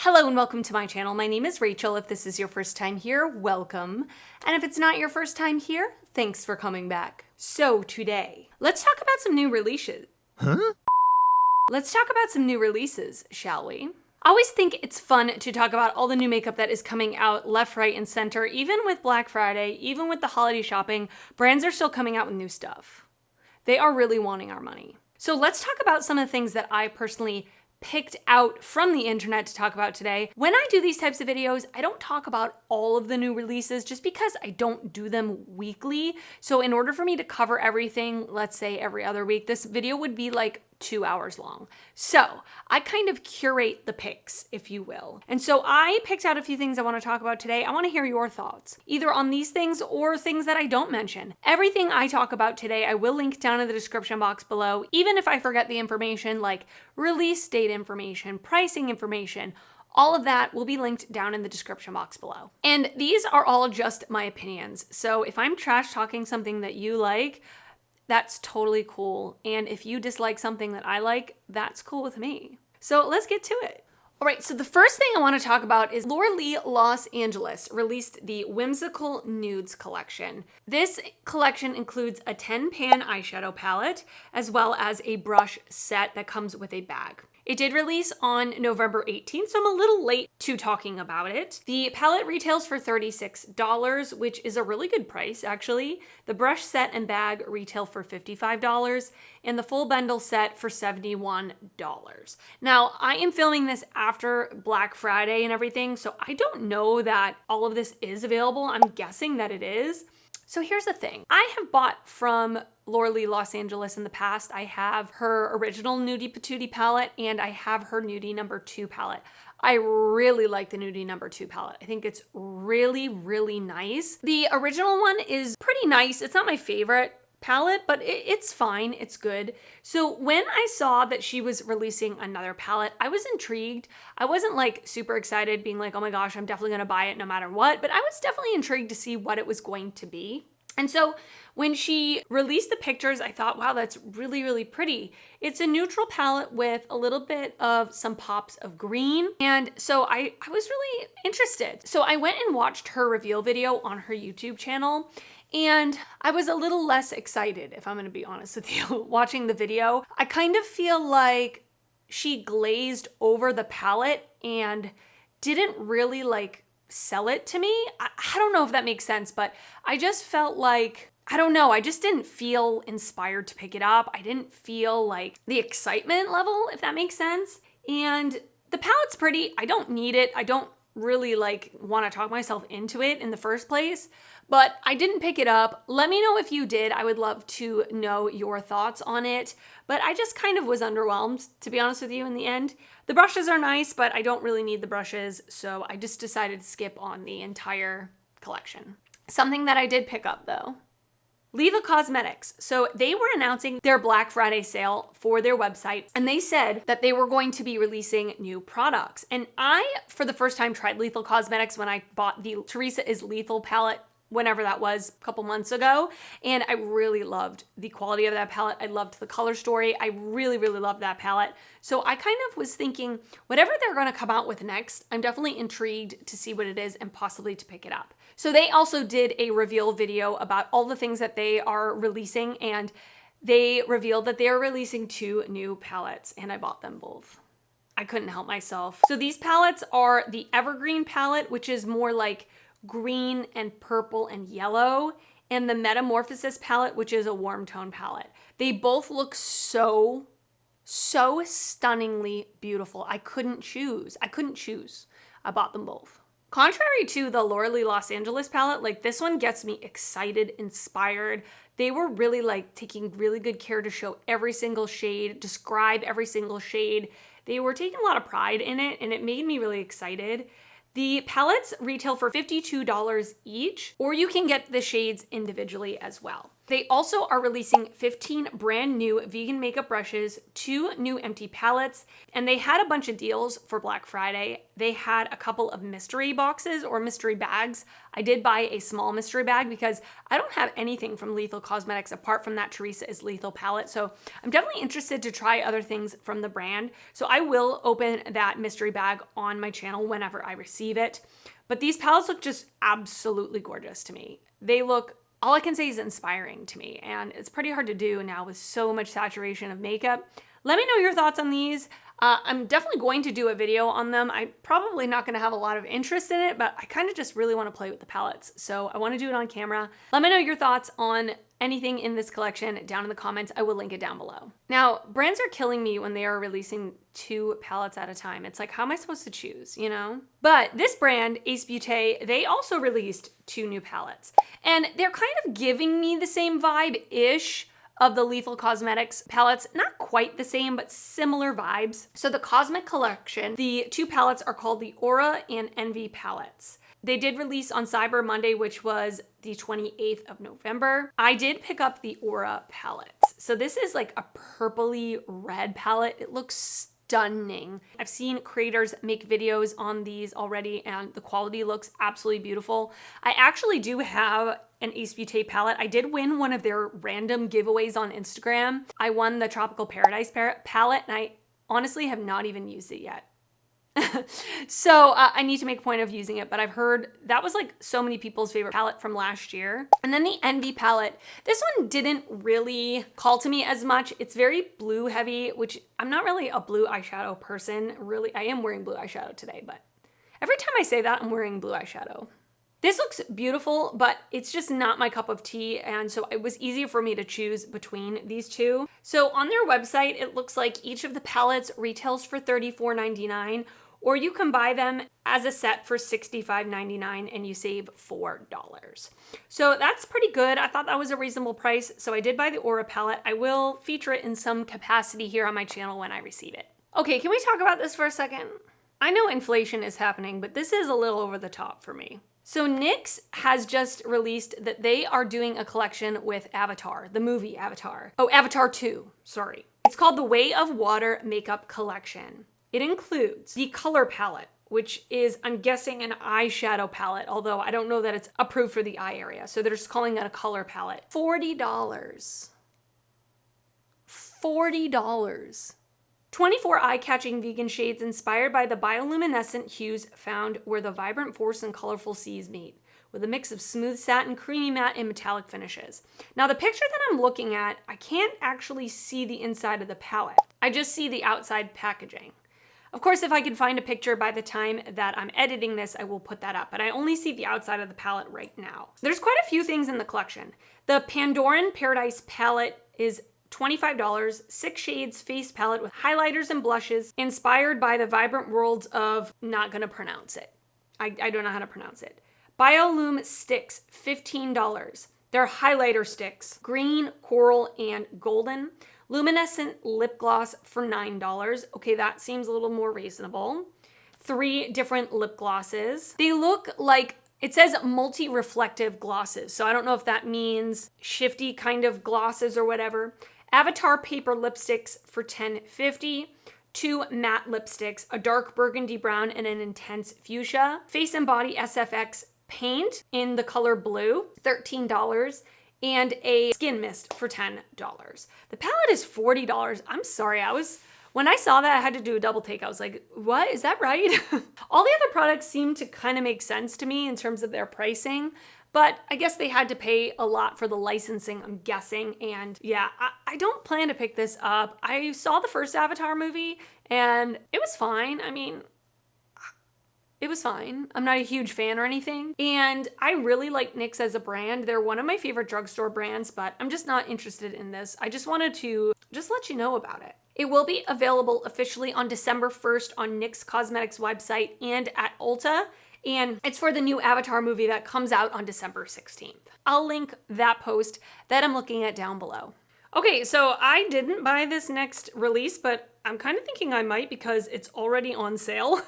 Hello and welcome to my channel. My name is Rachel. If this is your first time here, welcome. And if it's not your first time here, thanks for coming back. So today, let's talk about some new releases. Let's talk about some new releases, shall we? I always think it's fun to talk about all the new makeup that is coming out left, right, and center. Even with Black Friday, even with the holiday shopping, brands are still coming out with new stuff. They are really wanting our money. So let's talk about some of the things that I personally picked out from the internet to talk about today. When I do these types of videos, I don't talk about all of the new releases just because I don't do them weekly. So in order for me to cover everything, let's say every other week, this video would be like 2 hours long. So I kind of curate the picks, if you will. And so I picked out a few things I want to talk about today. I want to hear your thoughts, either on these things or things that I don't mention. Everything I talk about today, I will link down in the description box below. Even if I forget the information like release date information, pricing information, all of that will be linked down in the description box below. And these are all just my opinions. So if I'm trash talking something that you like, that's totally cool. And if you dislike something that I like, that's cool with me. So let's get to it. All right, so the first thing I want to talk about is Laura Lee Los Angeles released the Whimsical Nudes collection. This collection includes a 10-pan eyeshadow palette, as well as a brush set that comes with a bag. It did release on November 18th, so I'm a little late to talking about it. The palette retails for $36, which is a really good price, actually. The brush set and bag retail for $55, and the full bundle set for $71. Now, I am filming this after Black Friday and everything, so I don't know that all of this is available. I'm guessing that it is. So here's the thing. I have bought from Laura Lee Los Angeles in the past. I have her original Nudie Patootie palette and I have her Nudie number 2 palette. I really like the Nudie number 2 palette. I think it's really, really nice. The original one is pretty nice. It's not my favorite palette, but it's fine. It's good. So when I saw that she was releasing another palette, I was intrigued. I wasn't like super excited being like, oh my gosh, I'm definitely going to buy it no matter what, but I was definitely intrigued to see what it was going to be. And so when she released the pictures, I thought, wow, that's really, really pretty. It's a neutral palette with a little bit of some pops of green. And so I was really interested. So I went and watched her reveal video on her YouTube channel. And I was a little less excited, if I'm going to be honest with you, watching the video. I kind of feel like she glazed over the palette and didn't really like sell it to me. I don't know if that makes sense, but I just felt like, I don't know, I just didn't feel inspired to pick it up. I didn't feel like the excitement level, if that makes sense. And the palette's pretty. I don't need it. I don't really like want to talk myself into it in the first place, but I didn't pick it up. Let me know if you did. I would love to know your thoughts on it, but I just kind of was underwhelmed, to be honest with you, in the end. The brushes are nice, but I don't really need the brushes, so I just decided to skip on the entire collection. Something that I did pick up though, Lechat Cosmetics. So they were announcing their Black Friday sale for their website, and they said that they were going to be releasing new products. And I, for the first time, tried Lechat Cosmetics when I bought the Teresa is Lethal palette, whenever that was, a couple months ago. And I really loved the quality of that palette. I loved the color story. I really, really loved that palette. So I kind of was thinking, whatever they're going to come out with next, I'm definitely intrigued to see what it is and possibly to pick it up. So they also did a reveal video about all the things that they are releasing, and they revealed that they are releasing 2 new palettes, and I bought them both. I couldn't help myself. So these palettes are the Evergreen palette, which is more like green and purple and yellow, and the Metamorphosis palette, which is a warm tone palette. They both look so stunningly beautiful. I couldn't choose. I bought them both. Contrary to the Laura Lee Los Angeles palette, like this one gets me excited, inspired. They were really like taking really good care to show every single shade, describe every single shade. They were taking a lot of pride in it, and it made me really excited. The palettes retail for $52 each, or you can get the shades individually as well. They also are releasing 15 brand new vegan makeup brushes, 2 new empty palettes, and they had a bunch of deals for Black Friday. They had a couple of mystery boxes or mystery bags. I did buy a small mystery bag because I don't have anything from Lethal Cosmetics apart from that Teresa is Lethal palette. So I'm definitely interested to try other things from the brand. So I will open that mystery bag on my channel whenever I receive it. But these palettes look just absolutely gorgeous to me. They look, all I can say is inspiring to me, and it's pretty hard to do now with so much saturation of makeup. Let me know your thoughts on these. I'm definitely going to do a video on them. I'm probably not going to have a lot of interest in it, but I kind of just really want to play with the palettes. So I want to do it on camera. Let me know your thoughts on anything in this collection down in the comments. I will link it down below. Now, brands are killing me when they are releasing 2 palettes at a time. It's like, how am I supposed to choose, you know? But this brand, Ace Beaute, they also released 2 new palettes. And they're kind of giving me the same vibe-ish of the Lethal Cosmetics palettes. Not quite the same, but similar vibes. So the Cosmic Collection, the 2 palettes are called the Aura and Envy palettes. They did release on Cyber Monday, which was the 28th of November. I did pick up the Aura palettes. So this is like a purpley red palette. It looks stunning. I've seen creators make videos on these already and the quality looks absolutely beautiful. I actually do have an Ace Beaute palette. I did win one of their random giveaways on Instagram. I won the Tropical Paradise palette and I honestly have not even used it yet. So I need to make a point of using it, but I've heard that was like so many people's favorite palette from last year. And then the Envy palette, this one didn't really call to me as much. It's very blue heavy, which I'm not really a blue eyeshadow person. Really, I am wearing blue eyeshadow today, but every time I say that, I'm wearing blue eyeshadow. This looks beautiful, but it's just not my cup of tea, and so it was easier for me to choose between these 2. So on their website, it looks like each of the palettes retails for $34.99, or you can buy them as a set for $65.99 and you save $4. So that's pretty good. I thought that was a reasonable price, so I did buy the Aura palette. I will feature it in some capacity here on my channel when I receive it. Okay, can we talk about this for a second? I know inflation is happening, but this is a little over the top for me. So NYX has just released that they are doing a collection with Avatar, the movie Avatar. Oh, Avatar 2, sorry. It's called the Way of Water Makeup Collection. It includes the color palette, which is, I'm guessing, an eyeshadow palette, although I don't know that it's approved for the eye area. So they're just calling it a color palette. $40. $40. 24 eye-catching vegan shades inspired by the bioluminescent hues found where the vibrant force and colorful seas meet, with a mix of smooth satin, creamy matte, and metallic finishes. Now the picture that I'm looking at, I can't actually see the inside of the palette. I just see the outside packaging. Of course, if I can find a picture by the time that I'm editing this, I will put that up, but I only see the outside of the palette right now. There's quite a few things in the collection. The Pandoran Paradise palette is $25, 6 shades face palette with highlighters and blushes inspired by the vibrant worlds of, not gonna pronounce it. I don't know how to pronounce it. Biolume sticks, $15. They're highlighter sticks, green, coral, and golden. Luminescent lip gloss for $9. Okay, that seems a little more reasonable. 3 different lip glosses. They look like, it says multi-reflective glosses, so I don't know if that means shifty kind of glosses or whatever. Avatar paper lipsticks for $10.50. 2 matte lipsticks, a dark burgundy brown and an intense fuchsia. Face and Body SFX paint in the color blue, $13. And a skin mist for $10. The palette is $40. I'm sorry, when I saw that, I had to do a double take. I was like, what, is that right? All the other products seem to kind of make sense to me in terms of their pricing, but I guess they had to pay a lot for the licensing, I'm guessing. And yeah, I don't plan to pick this up. I saw the first Avatar movie and it was fine. I mean, it was fine. I'm not a huge fan or anything. And I really like NYX as a brand. They're one of my favorite drugstore brands, but I'm just not interested in this. I just wanted to just let you know about it. It will be available officially on December 1st on NYX Cosmetics website and at Ulta. And it's for the new Avatar movie that comes out on December 16th. I'll link that post that I'm looking at down below. Okay, so I didn't buy this next release, but I'm kind of thinking I might because it's already on sale.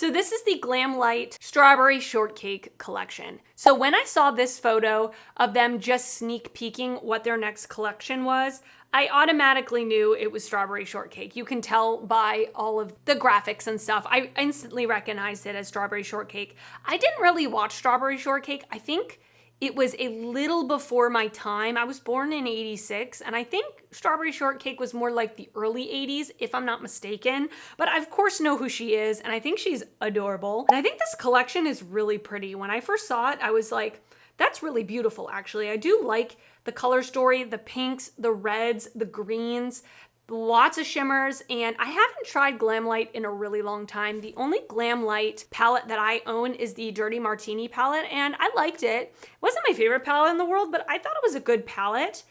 So this is the Glamlite Strawberry Shortcake collection. So when I saw this photo of them just sneak peeking what their next collection was, I automatically knew it was Strawberry Shortcake. You can tell by all of the graphics and stuff. I instantly recognized it as Strawberry Shortcake. I didn't really watch Strawberry Shortcake. I think it was a little before my time. I was born in '86, and I think Strawberry Shortcake was more like the early '80s, if I'm not mistaken. But I, of course, know who she is, and I think she's adorable. And I think this collection is really pretty. When I first saw it, I was like, that's really beautiful, actually. I do like the color story, the pinks, the reds, the greens, lots of shimmers, and I haven't tried Glamlite in a really long time. The only Glamlite palette that I own is the Dirty Martini palette, and I liked it. It wasn't my favorite palette in the world, but I thought it was a good palette.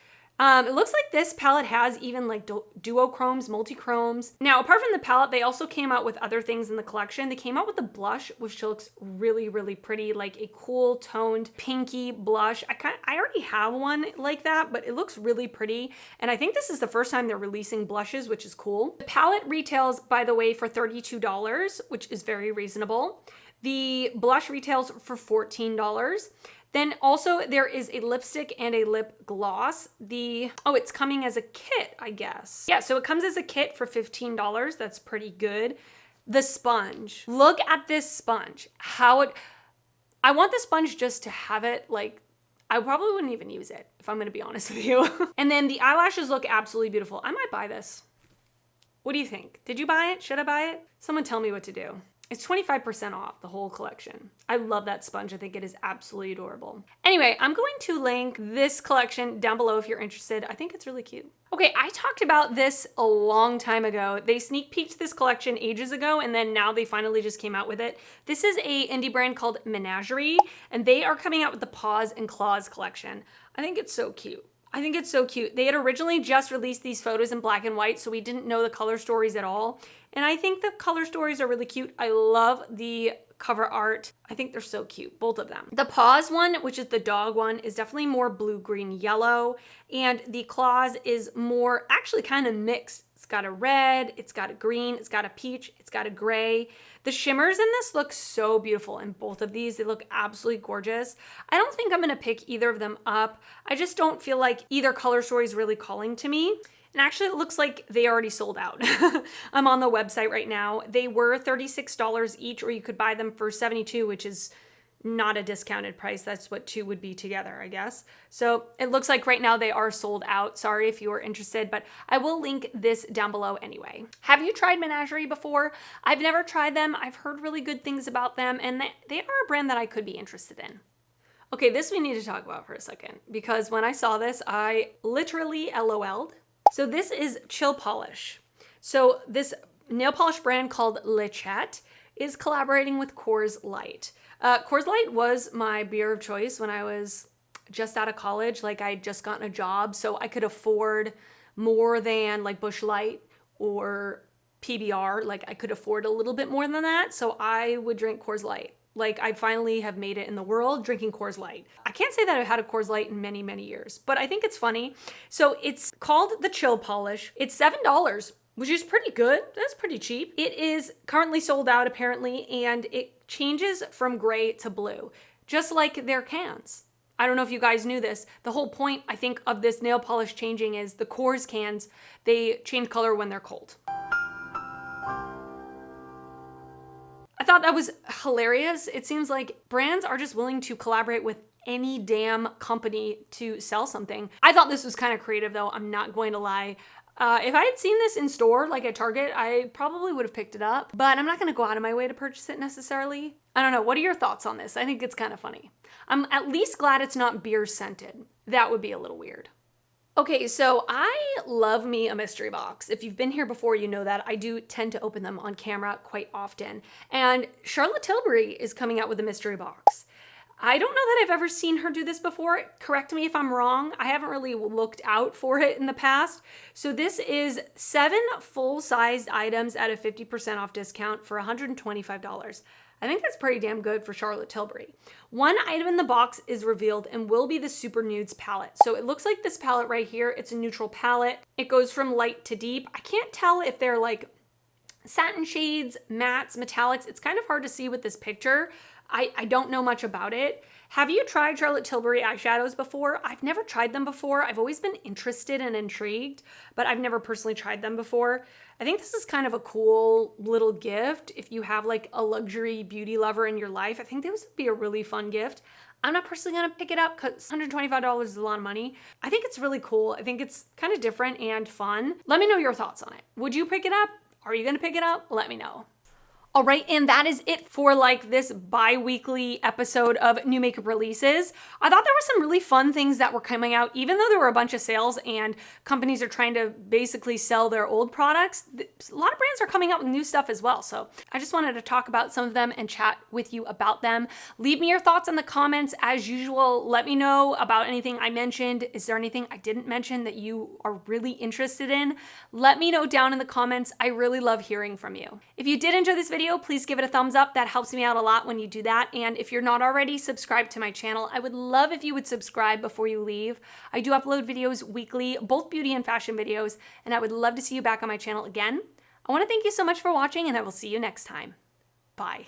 It looks like this palette has even like duochromes, multi-chromes. Now, apart from the palette, they also came out with other things in the collection. They came out with a blush, which looks really, really pretty, like a cool toned pinky blush. I already have one like that, but it looks really pretty. And I think this is the first time they're releasing blushes, which is cool. The palette retails, by the way, for $32, which is very reasonable. The blush retails for $14. Then also there is a lipstick and a lip gloss. It's coming as a kit, I guess. Yeah, so it comes as a kit for $15. That's pretty good. The sponge. Look at this sponge. I want the sponge just to have it, like, I probably wouldn't even use it, if I'm gonna be honest with you. And then the eyelashes look absolutely beautiful. I might buy this. What do you think? Did you buy it? Should I buy it? Someone tell me what to do. It's 25% off the whole collection. I love that sponge. I think it is absolutely adorable. Anyway, I'm going to link this collection down below if you're interested. I think it's really cute. Okay, I talked about this a long time ago. They sneak peeked this collection ages ago, and then now they finally just came out with it. This is a indie brand called Menagerie, and they are coming out with the Paws and Claws collection. I think it's so cute. I think it's so cute. They had originally just released these photos in black and white, so we didn't know the color stories at all. And I think the color stories are really cute. I love the cover art. I think they're so cute, both of them. The Paws one, which is the dog one, is definitely more blue, green, yellow. And the Claws is more actually kind of mixed. It's got a red, it's got a green, it's got a peach, it's got a gray. The shimmers in this look so beautiful in both of these. They look absolutely gorgeous. I don't think I'm gonna pick either of them up. I just don't feel like either color story is really calling to me. And actually it looks like they already sold out. I'm on the website right now. They were $36 each, or you could buy them for $72, which is not a discounted price. That's what two would be together, I guess. So it looks like right now they are sold out. Sorry if you are interested, but I will link this down below anyway. Have you tried Menagerie before? I've never tried them. I've heard really good things about them, and they are a brand that I could be interested in. Okay, this we need to talk about for a second, because when I saw this, I literally LOL'd. So this is Chill Polish. So this nail polish brand called Lechat is collaborating with Coors Light. Coors Light was my beer of choice when I was just out of college. Like, I had just gotten a job, so I could afford more than like Busch Light or PBR. Like, I could afford a little bit more than that, so I would drink Coors Light. Like, I finally have made it in the world drinking Coors Light. I can't say that I've had a Coors Light in many, many years, but I think it's funny. So it's called the Chill Polish. It's $7, which is pretty good. That's pretty cheap. It is currently sold out apparently, and it changes from gray to blue, just like their cans. I don't know if you guys knew this. The whole point, I think, of this nail polish changing is the Coors cans, they change color when they're cold. I thought that was hilarious. It seems like brands are just willing to collaborate with any damn company to sell something. I thought this was kind of creative though, I'm not going to lie. If I had seen this in store, like at Target, I probably would have picked it up, but I'm not gonna go out of my way to purchase it necessarily. I don't know, what are your thoughts on this? I think it's kind of funny. I'm at least glad it's not beer scented. That would be a little weird. Okay, so I love me a mystery box. If you've been here before, you know that I do tend to open them on camera quite often. And Charlotte Tilbury is coming out with a mystery box. I don't know that I've ever seen her do this before. Correct me if I'm wrong. I haven't really looked out for it in the past. So this is 7 full-sized items at a 50% off discount for $125. I think that's pretty damn good for Charlotte Tilbury. One item in the box is revealed and will be the Super Nudes palette. So it looks like this palette right here. It's a neutral palette. It goes from light to deep. I can't tell if they're like satin shades, mattes, metallics. It's kind of hard to see with this picture. I don't know much about it. Have you tried Charlotte Tilbury eyeshadows before? I've never tried them before. I've always been interested and intrigued, but I've never personally tried them before. I think this is kind of a cool little gift if you have like a luxury beauty lover in your life. I think this would be a really fun gift. I'm not personally gonna pick it up because $125 is a lot of money. I think it's really cool. I think it's kind of different and fun. Let me know your thoughts on it. Would you pick it up? Are you gonna pick it up? Let me know. All right, and that is it for like this bi-weekly episode of new makeup releases. I thought there were some really fun things that were coming out, even though there were a bunch of sales and companies are trying to basically sell their old products. A lot of brands are coming out with new stuff as well. So I just wanted to talk about some of them and chat with you about them. Leave me your thoughts in the comments as usual. Let me know about anything I mentioned. Is there anything I didn't mention that you are really interested in? Let me know down in the comments. I really love hearing from you. If you did enjoy this video, please give it a thumbs up. That helps me out a lot when you do that. And if you're not already subscribed to my channel, I would love if you would subscribe before you leave. I do upload videos weekly, both beauty and fashion videos, and I would love to see you back on my channel again. I want to thank you so much for watching, and I will see you next time. Bye.